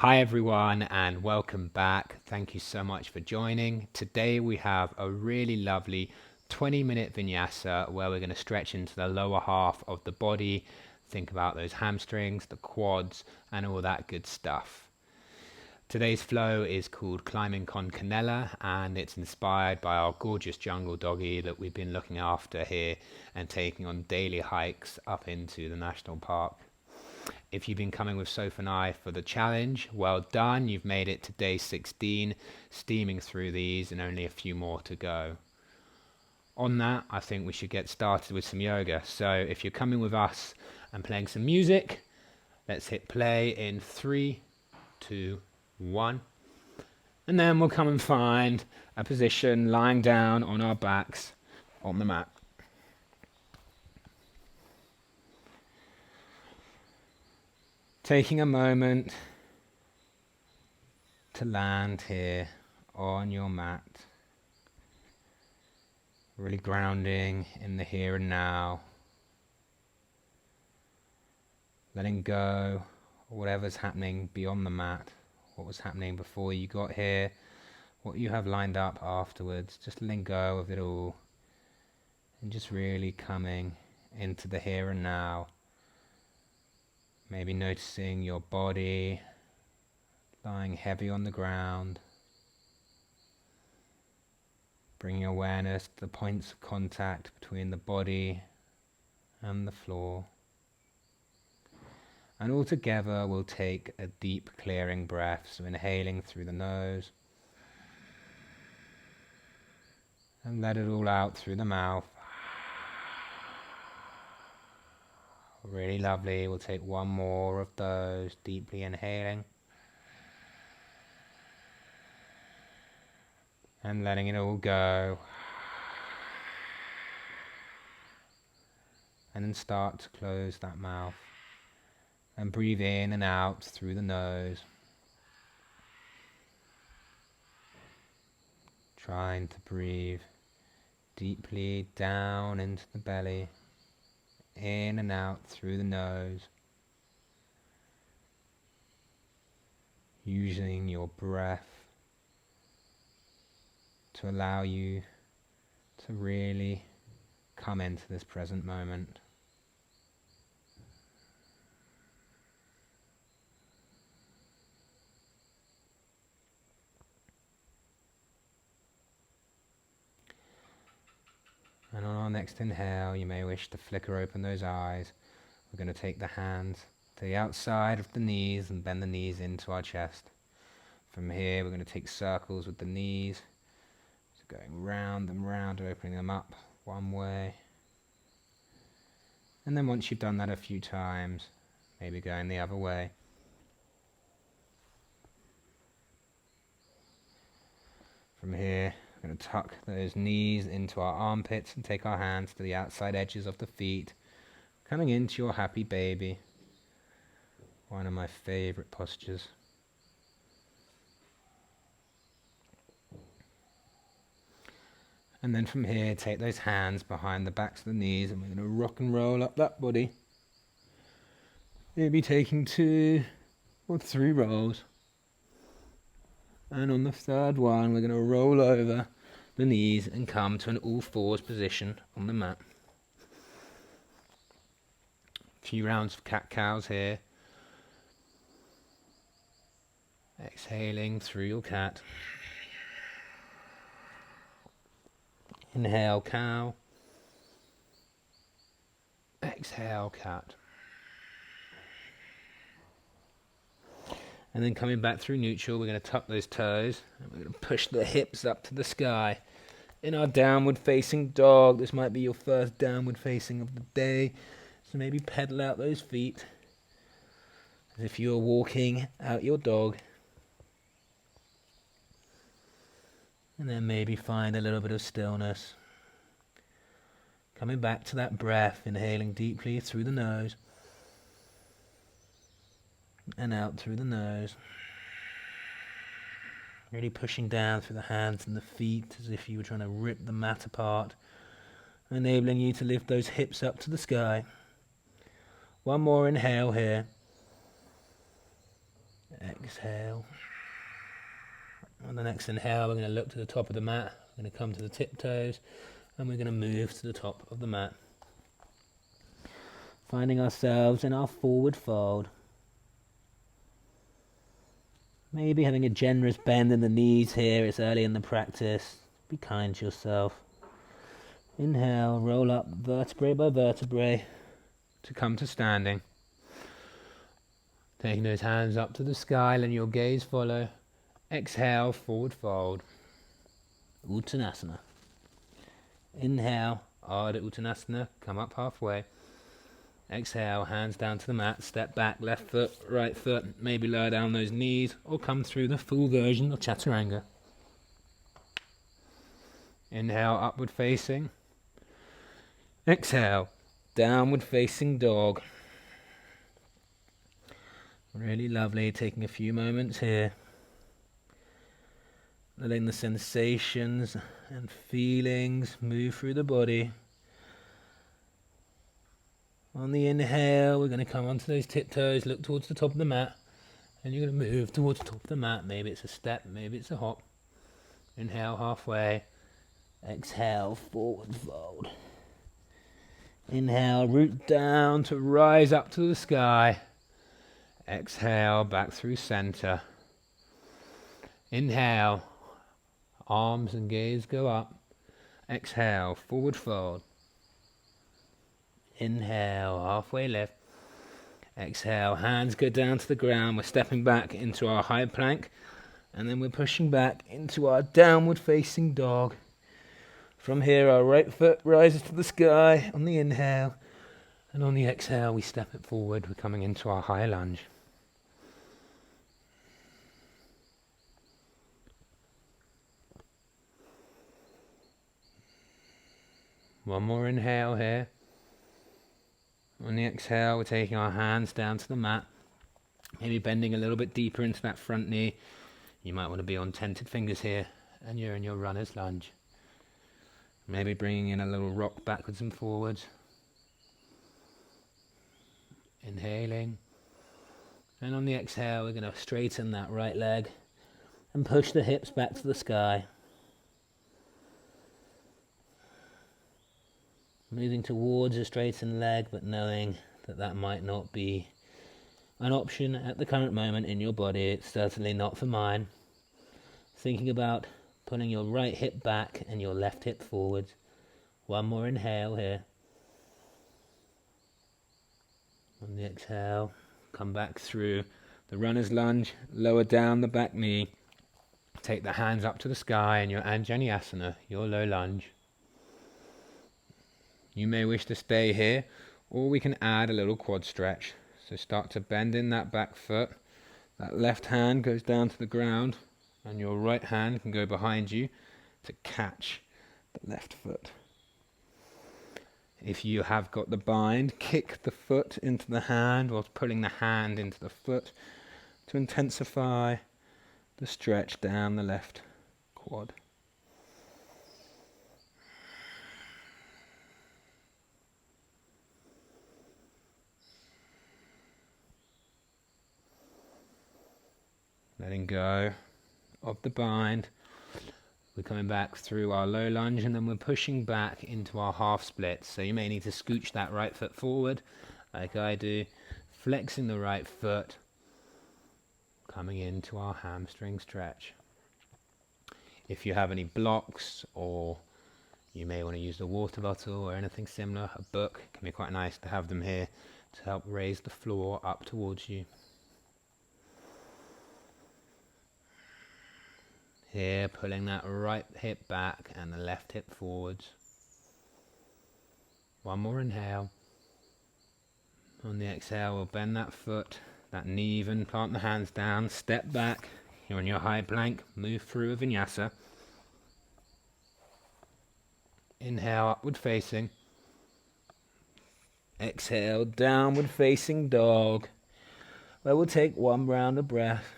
Hi everyone and welcome back. Thank you so much for joining. Today we have a really lovely 20-minute vinyasa where we're going to stretch into the lower half of the body, think about those hamstrings, the quads and all that good stuff. Today's flow is called Climbing Con Canela and it's inspired by our gorgeous jungle doggie that we've been looking after here and taking on daily hikes up into the national park. If you've been coming with Sophie and I for the challenge, well done. You've made it to day 16, steaming through these and only a few more to go. On that, I think we should get started with some yoga. So if you're coming with us and playing some music, let's hit play in 3, 2, 1. And then we'll come and find a position lying down on our backs on the mat. Taking a moment to land here on your mat, really grounding in the here and now, letting go of whatever's happening beyond the mat, what was happening before you got here, what you have lined up afterwards, just letting go of it all and just really coming into the here and now. Maybe noticing your body lying heavy on the ground, bringing awareness to the points of contact between the body and the floor. And all together we'll take a deep clearing breath, so inhaling through the nose and let it all out through the mouth. Really lovely. We'll take one more of those, deeply inhaling and letting it all go. And then start to close that mouth and breathe in and out through the nose. Trying to breathe deeply down into the belly, in and out through the nose, using your breath to allow you to really come into this present moment. And on our next inhale, you may wish to flicker open those eyes. We're going to take the hands to the outside of the knees and bend the knees into our chest. From here, we're going to take circles with the knees, so going round and round, opening them up one way. And then once you've done that a few times, maybe going the other way. From here, we're going to tuck those knees into our armpits and take our hands to the outside edges of the feet, coming into your happy baby, one of my favorite postures. And then from here, take those hands behind the backs of the knees and we're going to rock and roll up that body. Maybe taking 2 or 3 rolls. And on the third one, we're going to roll over the knees and come to an all-fours position on the mat. A few rounds of cat-cows here. Exhaling through your cat. Inhale, cow. Exhale, cat. And then coming back through neutral, we're going to tuck those toes and we're going to push the hips up to the sky. In our downward facing dog, this might be your first downward facing of the day, so maybe pedal out those feet as if you were walking out your dog. And then maybe find a little bit of stillness. Coming back to that breath, inhaling deeply through the nose and out through the nose. Really pushing down through the hands and the feet as if you were trying to rip the mat apart, enabling you to lift those hips up to the sky. One more inhale here. Exhale. On the next inhale, we're going to look to the top of the mat. We're going to come to the tiptoes, and we're going to move to the top of the mat. Finding ourselves in our forward fold. Maybe having a generous bend in the knees here. It's early in the practice. Be kind to yourself. Inhale, roll up vertebrae by vertebrae to come to standing. Taking those hands up to the sky, letting your gaze follow. Exhale, forward fold. Uttanasana. Inhale, Ardha Uttanasana, come up halfway. Exhale, hands down to the mat, step back, left foot, right foot, maybe lower down those knees, or come through the full version of Chaturanga. Inhale, upward facing. Exhale, downward facing dog. Really lovely, taking a few moments here. Letting the sensations and feelings move through the body. On the inhale, we're going to come onto those tiptoes, look towards the top of the mat, and you're going to move towards the top of the mat. Maybe it's a step, maybe it's a hop. Inhale, halfway. Exhale, forward fold. Inhale, root down to rise up to the sky. Exhale, back through center. Inhale, arms and gaze go up. Exhale, forward fold. Inhale, halfway lift. Exhale, hands go down to the ground. We're stepping back into our high plank. And then we're pushing back into our downward facing dog. From here, our right foot rises to the sky on the inhale. And on the exhale, we step it forward. We're coming into our high lunge. One more inhale here. On the exhale, we're taking our hands down to the mat. Maybe bending a little bit deeper into that front knee. You might want to be on tented fingers here, and you're in your runner's lunge. Maybe bringing in a little rock backwards and forwards. Inhaling. And on the exhale, we're going to straighten that right leg and push the hips back to the sky. Moving towards a straightened leg, but knowing that that might not be an option at the current moment in your body. It's certainly not for mine. Thinking about pulling your right hip back and your left hip forward. One more inhale here. On the exhale, come back through the runner's lunge, lower down the back knee. Take the hands up to the sky in your Anjaneyasana, your low lunge. You may wish to stay here, or we can add a little quad stretch. So start to bend in that back foot. That left hand goes down to the ground, and your right hand can go behind you to catch the left foot. If you have got the bind, kick the foot into the hand whilst pulling the hand into the foot to intensify the stretch down the left quad. Letting go of the bind. We're coming back through our low lunge, and then we're pushing back into our half split. So you may need to scooch that right foot forward, like I do, flexing the right foot, coming into our hamstring stretch. If you have any blocks, or you may want to use the water bottle or anything similar, a book, it can be quite nice to have them here to help raise the floor up towards you. Here, pulling that right hip back and the left hip forwards. One more inhale. On the exhale, we'll bend that foot, that knee even, plant the hands down, step back. You're on your high plank, move through a vinyasa. Inhale, upward facing. Exhale, downward facing dog, where we'll take one round of breath.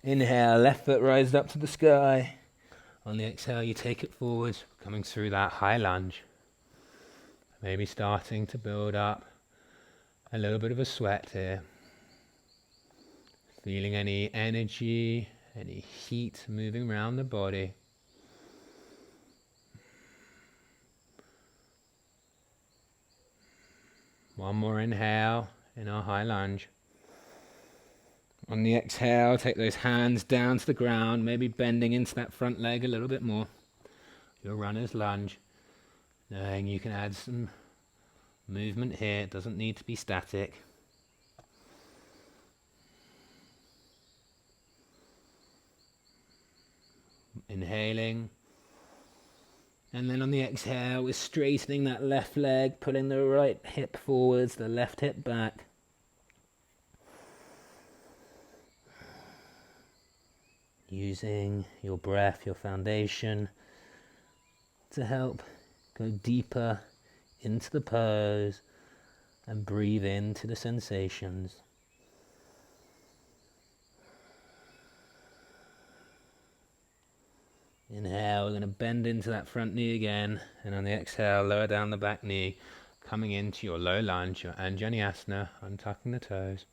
Inhale, left foot rises up to the sky. On the exhale, you take it forward, coming through that high lunge. Maybe starting to build up a little bit of a sweat here. Feeling any energy, any heat moving around the body. One more inhale in our high lunge. On the exhale, take those hands down to the ground, maybe bending into that front leg a little bit more. Your runner's lunge. Knowing you can add some movement here, it doesn't need to be static. Inhaling. And then on the exhale, we're straightening that left leg, pulling the right hip forwards, the left hip back. Using your breath, your foundation, to help go deeper into the pose and breathe into the sensations. Inhale, we're going to bend into that front knee again, and on the exhale, lower down the back knee, coming into your low lunge, your Anjaneyasana, untucking the toes.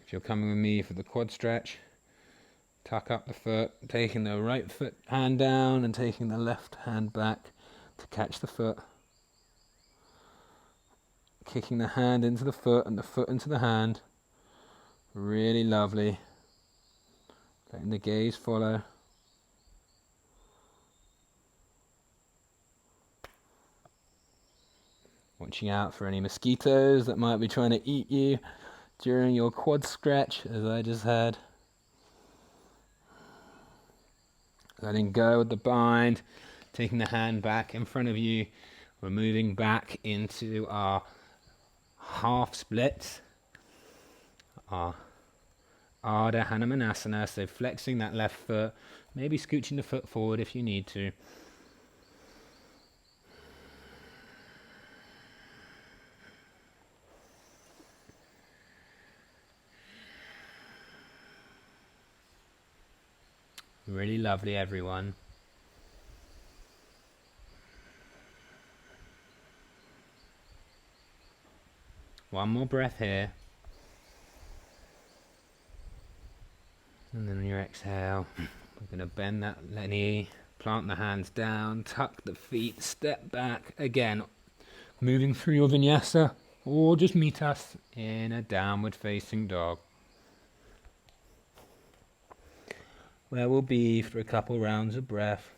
If you're coming with me for the quad stretch, tuck up the foot, taking the right foot hand down and taking the left hand back to catch the foot. Kicking the hand into the foot and the foot into the hand. Really lovely. Letting the gaze follow. Watching out for any mosquitoes that might be trying to eat you during your quad stretch, as I just had. Letting go with the bind, taking the hand back in front of you. We're moving back into our half splits, our Ardha Hanumanasana, so flexing that left foot, maybe scooching the foot forward if you need to. Really lovely, everyone. One more breath here. And then on your exhale, we're going to bend that knee, plant the hands down, tuck the feet, step back. Again, moving through your vinyasa, or just meet us in a downward facing dog, where we'll be for a couple rounds of breath.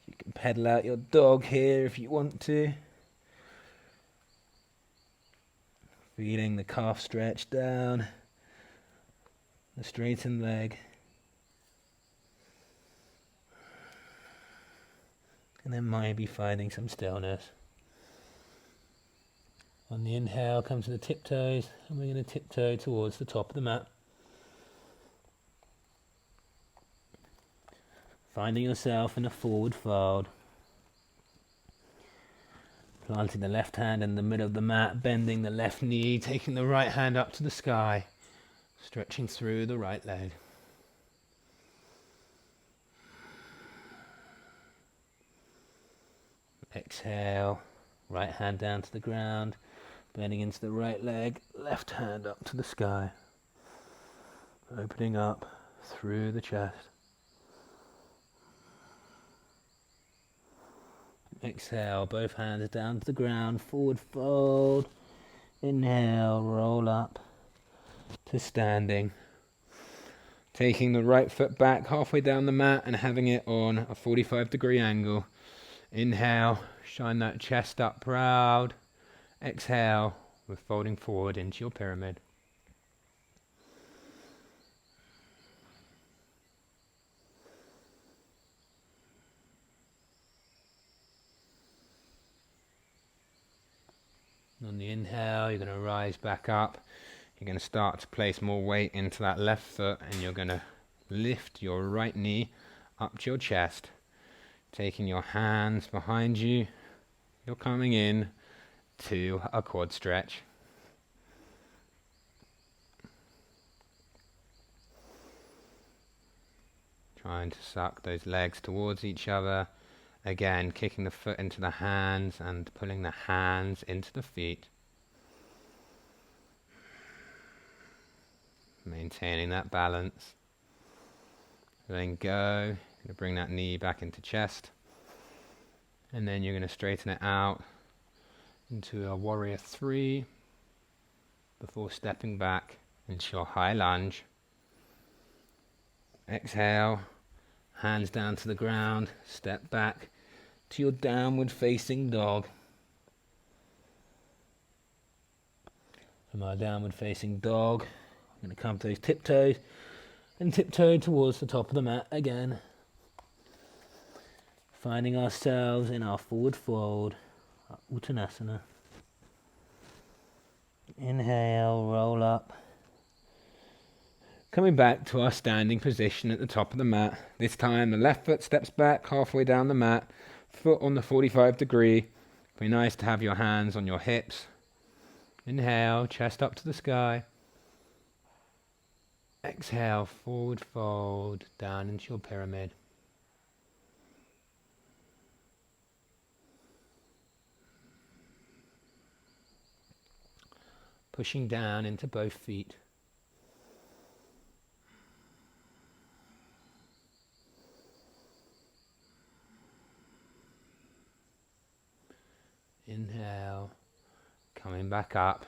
You can pedal out your dog here if you want to. Feeling the calf stretch down, the straightened leg. And then maybe finding some stillness. On the inhale, come to the tiptoes, and we're going to tiptoe towards the top of the mat. Finding yourself in a forward fold. Planting the left hand in the middle of the mat, bending the left knee, taking the right hand up to the sky, stretching through the right leg. Exhale, right hand down to the ground, bending into the right leg, left hand up to the sky, opening up through the chest. Exhale, both hands down to the ground, forward fold. Inhale, roll up to standing. Taking the right foot back halfway down the mat and having it on a 45-degree angle. Inhale, shine that chest up proud. Exhale, we're folding forward into your pyramid. On the inhale, you're going to rise back up. You're going to start to place more weight into that left foot, and you're going to lift your right knee up to your chest. Taking your hands behind you, you're coming in to a quad stretch. trying to suck those legs towards each other. Again, kicking the foot into the hands and pulling the hands into the feet. Maintaining that balance. Letting go. Going to bring that knee back into chest. And then you're going to straighten it out into a warrior 3 before stepping back into your high lunge. Exhale, hands down to the ground, step back to your downward facing dog. From our downward facing dog, I'm going to come to those tiptoes and tiptoe towards the top of the mat again. Finding ourselves in our forward fold, our Uttanasana. Inhale, roll up. Coming back to our standing position at the top of the mat. This time the left foot steps back halfway down the mat, foot on the 45 degree. Be nice to have your hands on your hips. Inhale, chest up to the sky. Exhale, forward fold, down into your pyramid. Pushing down into both feet. Inhale, coming back up,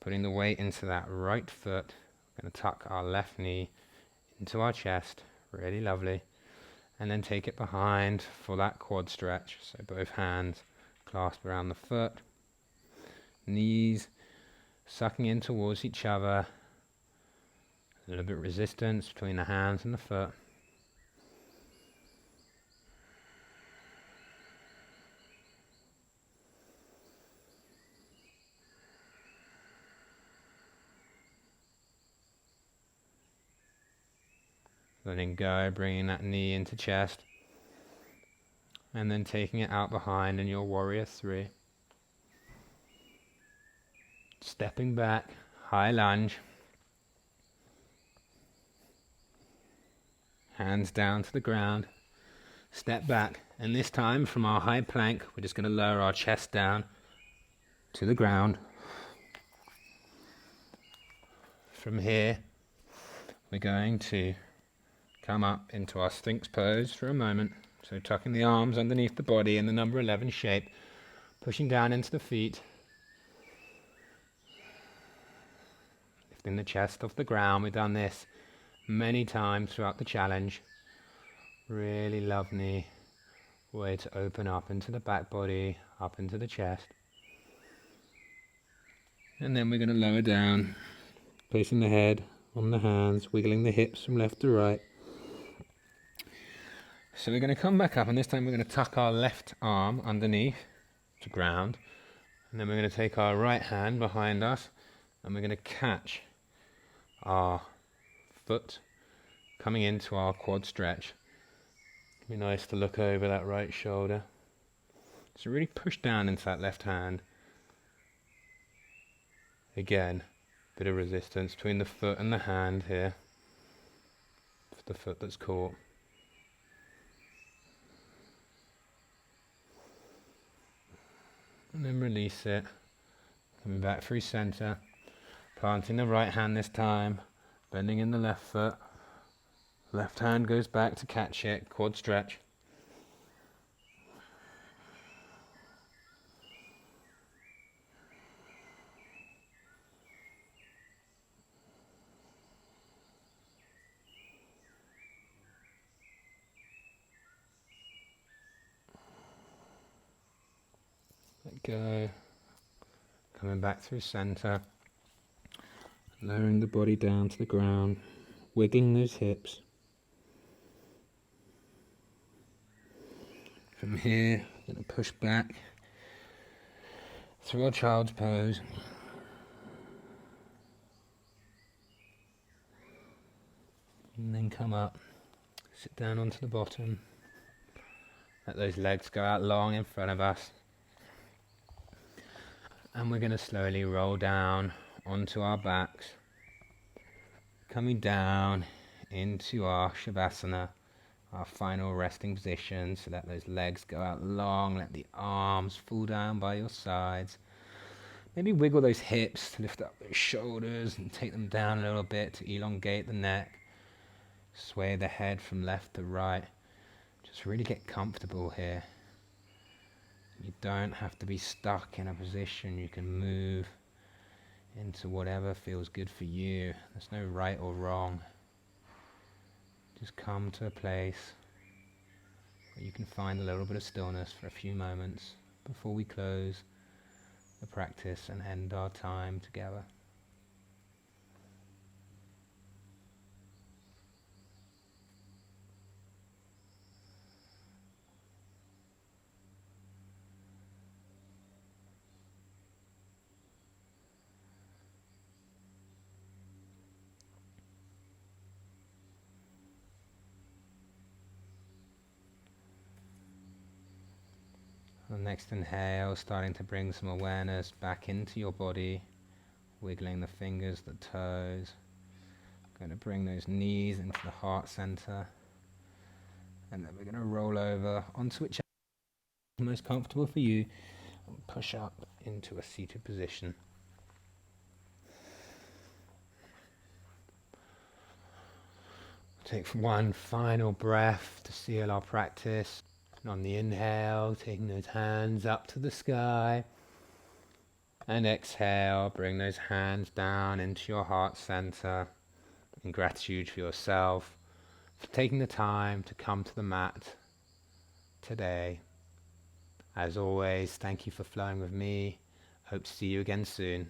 putting the weight into that right foot. We're going to tuck our left knee into our chest, really lovely. And then take it behind for that quad stretch. So both hands clasped around the foot, knees sucking in towards each other, a little bit of resistance between the hands and the foot. Letting go, bringing that knee into chest, and then taking it out behind in your warrior 3. Stepping back, high lunge. Hands down to the ground. Step back, and this time from our high plank, we're just going to lower our chest down to the ground. From here, we're going to come up into our Sphinx pose for a moment. So tucking the arms underneath the body in the number 11 shape, pushing down into the feet. Lifting the chest off the ground. We've done this many times throughout the challenge. Really lovely way to open up into the back body, up into the chest. And then we're going to lower down, placing the head on the hands, wiggling the hips from left to right. So we're going to come back up, and this time we're going to tuck our left arm underneath the ground. And then we're going to take our right hand behind us, and we're going to catch our foot coming into our quad stretch. It'd be nice to look over that right shoulder. So really push down into that left hand. Again, bit of resistance between the foot and the hand here. It's the foot that's caught. And then release it. Coming back through center. Planting the right hand this time, bending in the left foot. Left hand goes back to catch it, quad stretch. Let go. Coming back through center. Lowering the body down to the ground, wiggling those hips. From here, we're going to push back through our child's pose. And then come up, sit down onto the bottom. Let those legs go out long in front of us. And we're going to slowly roll down onto our backs, coming down into our Shavasana, our final resting position. So let those legs go out long, let the arms fall down by your sides. Maybe wiggle those hips to lift up those shoulders and take them down a little bit to elongate the neck. Sway the head from left to right. Just really get comfortable here. You don't have to be stuck in a position. You can move into whatever feels good for you. There's no right or wrong. Just come to a place where you can find a little bit of stillness for a few moments before we close the practice and end our time together. On the next inhale, starting to bring some awareness back into your body, wiggling the fingers, the toes. Going to bring those knees into the heart center, and then we're going to roll over onto whichever is most comfortable for you and push up into a seated position. Take one final breath to seal our practice. And on the inhale, taking those hands up to the sky. And exhale, bring those hands down into your heart center. In gratitude for yourself, for taking the time to come to the mat today. As always, thank you for flowing with me. Hope to see you again soon.